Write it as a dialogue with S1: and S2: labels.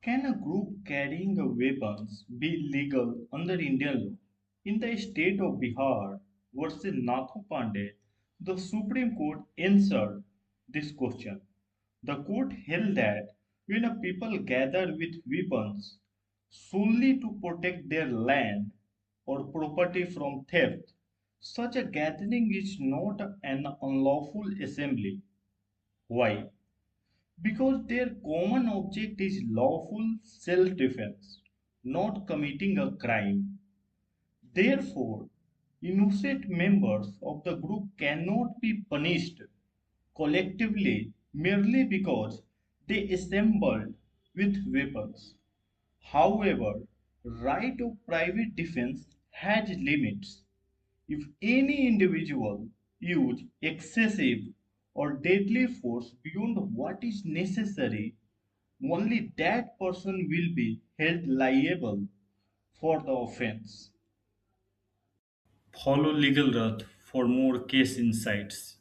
S1: Can a group carrying a weapons be legal under Indian law? In the state of Bihar versus Nathu Pandey, the Supreme Court answered this question. The court held that when a people gather with weapons solely to protect their land or property from theft, such a gathering is not an unlawful assembly. Why? Because their common object is lawful self defense, not committing a crime. Therefore, innocent members of the group cannot be punished collectively merely because they assembled with weapons. However, right of private defense has limits. If any individual use excessive or deadly force beyond what is necessary, only that person will be held liable for the offense. Follow LegalRath for more case insights.